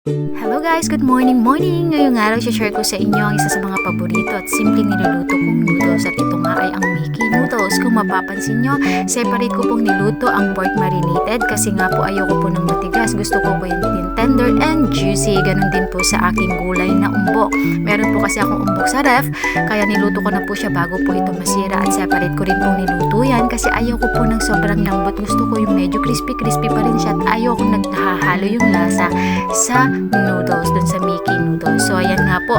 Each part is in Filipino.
Hello guys, good morning! Ngayong araw, share ko sa inyo ang isa sa mga paborito at simpleng niluluto kong noodles at ito nga ay ang Mickey noodles. Kung mapapansin nyo, separate ko pong niluto ang pork marinated kasi nga po ayoko po ng matigas. Gusto ko po yung tender and juicy. Ganon din po sa aking gulay na umbok. Meron po kasi akong umbok sa ref, kaya niluto ko na po siya bago po ito masira at separate ko rin pong niluto yan kasi ayoko po ng sobrang lambot. Gusto ko yung medyo crispy pa rin siya at ayoko naghahalo yung lasa sa noodles dun sa Mickey noodles. So ayan nga po,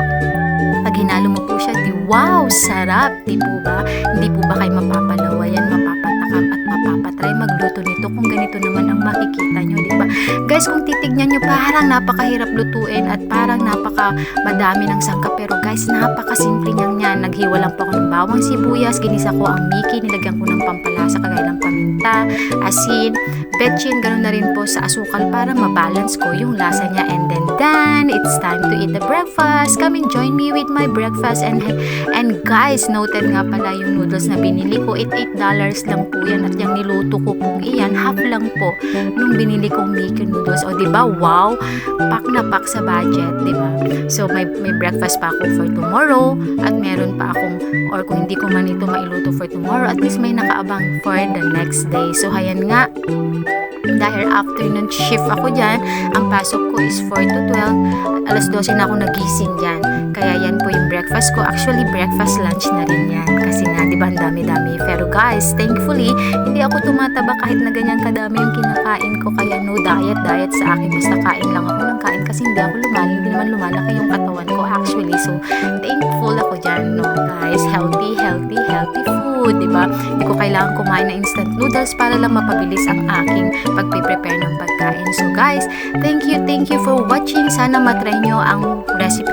pag hinalo mo po siya, wow, sarap, di po ba? Hindi po ba kayo mapapalawayan, mapapatakam at mapapatry magluto nito kung ganito naman ang makikita nyo, di ba? Guys, kung titignan nyo, parang napakahirap lutuin at parang madami ng sangkap, pero guys, napakasimple niyang yan. Naghiwa lang po ako ng bawang sibuyas, ginisa ko ang Mickey, nilagyan ko ng pampalasa kagaya ng paminta, asin, betchin, ganoon na rin po sa asukal para mabalance ko yung lasa niya. And then done, it's time to eat the breakfast. Come and join me with my breakfast. And guys, noted nga pala yung noodles na binili ko, $8 lang po yan at yung niluto ko pong iyan, half lang po nung binili kong Mickey noodles. O diba, wow, pack na pack sa budget, diba? So may breakfast pa ako for tomorrow at meron pa akong, or kung hindi ko man ito mailuto for tomorrow, at least may nakaabang for the next day. So ayan nga, dahil afternoon shift ako dyan, ang pasok ko is 4 to 12, alas 12 na ako nagising dyan. Kaya yan po yung breakfast ko. Actually, breakfast lunch na rin yan. Kasi nga, di ba, ang dami-dami. Pero guys, thankfully, hindi ako tumataba kahit na ganyan kadami yung kinakain ko. Kaya no diet sa akin. Basta kain lang ako ng kain kasi hindi ako hindi naman lumalaki yung katawan ko actually. So, thankful ako dyan, no guys. Healthy food, di ba? Hindi ko kailangan kumain na instant noodles para lang mapabilis ang aking pagpiprepare ng pagkain. So guys, thank you for watching. Sana matry nyo ang recipe